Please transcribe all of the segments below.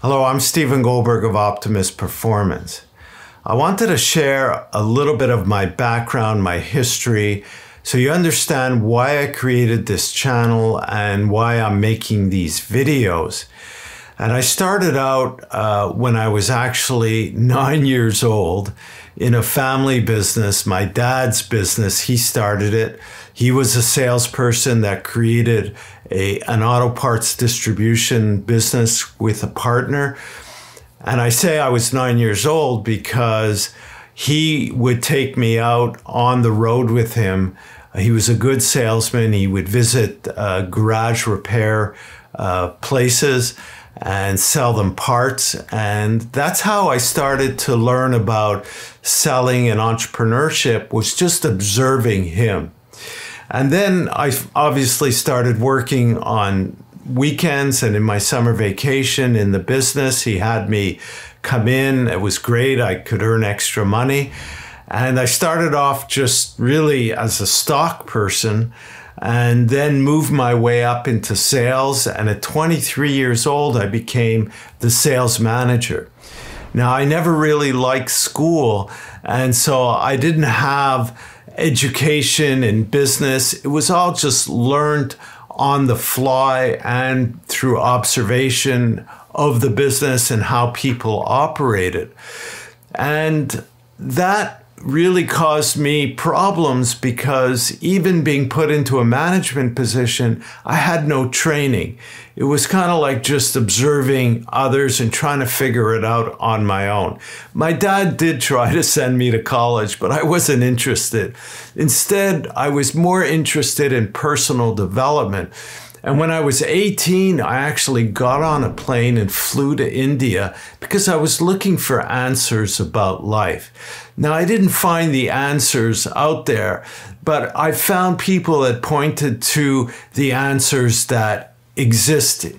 Hello, I'm Goldberg of Optimus Performance. I wanted to share a little bit of my background, my history, so you understand why I created this channel and why I'm making these videos. And I started out when I was actually 9 years old in a family business, my dad's business. He started it. He was a salesperson that created an auto parts distribution business with a partner. And I say I was 9 years old because he would take me out on the road with him. He was a good salesman. He would visit garage repair places and sell them parts. And that's how I started to learn about selling and entrepreneurship, was just observing him. And then I obviously started working on weekends and in my summer vacation in the business. He had me come in. It was great. I could earn extra money. And I started off just really as a stock person, and then moved my way up into sales. And at 23 years old, I became the sales manager. Now, I never really liked school, and so I didn't have education in business. It was all just learned on the fly and through observation of the business and how people operated. And that really caused me problems because even being put into a management position, I had no training. It was kind of like just observing others and trying to figure it out on my own. My dad did try to send me to college, but I wasn't interested. Instead, I was more interested in personal development. And when I was 18, I actually got on a plane and flew to India because I was looking for answers about life. Now, I didn't find the answers out there, but I found people that pointed to the answers that existed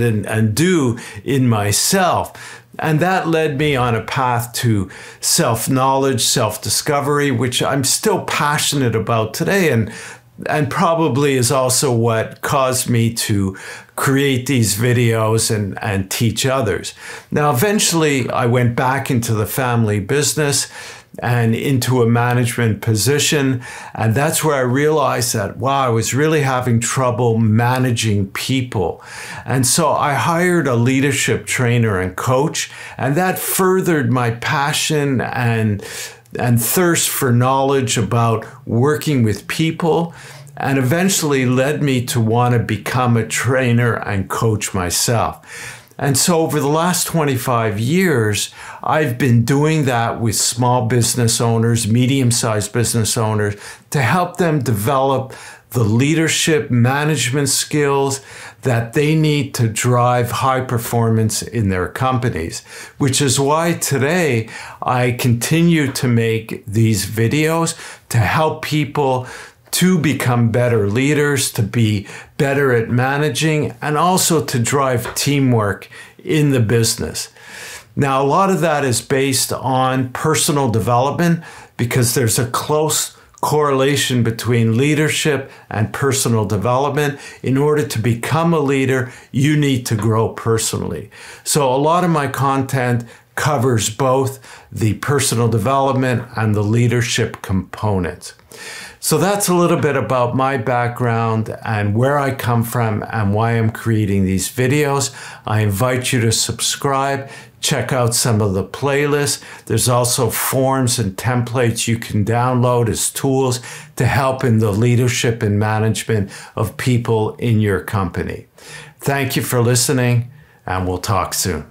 and do in myself. And that led me on a path to self-knowledge, self-discovery, which I'm still passionate about today, and probably is also what caused me to create these videos and teach others. Now, eventually, I went back into the family business and into a management position. And that's where I realized that, wow, I was really having trouble managing people. And so I hired a leadership trainer and coach, and that furthered my passion and thirst for knowledge about working with people, and eventually led me to want to become a trainer and coach myself. And so over the last 25 years, I've been doing that with small business owners, medium-sized business owners, to help them develop the leadership management skills that they need to drive high performance in their companies, which is why today I continue to make these videos to help people to become better leaders, to be better at managing, and also to drive teamwork in the business. Now, a lot of that is based on personal development because there's a close correlation between leadership and personal development. In order to become a leader, you need to grow personally. So a lot of my content covers both the personal development and the leadership components. So that's a little bit about my background and where I come from and why I'm creating these videos. I invite you to subscribe, check out some of the playlists. There's also forms and templates you can download as tools to help in the leadership and management of people in your company. Thank you for listening, and we'll talk soon.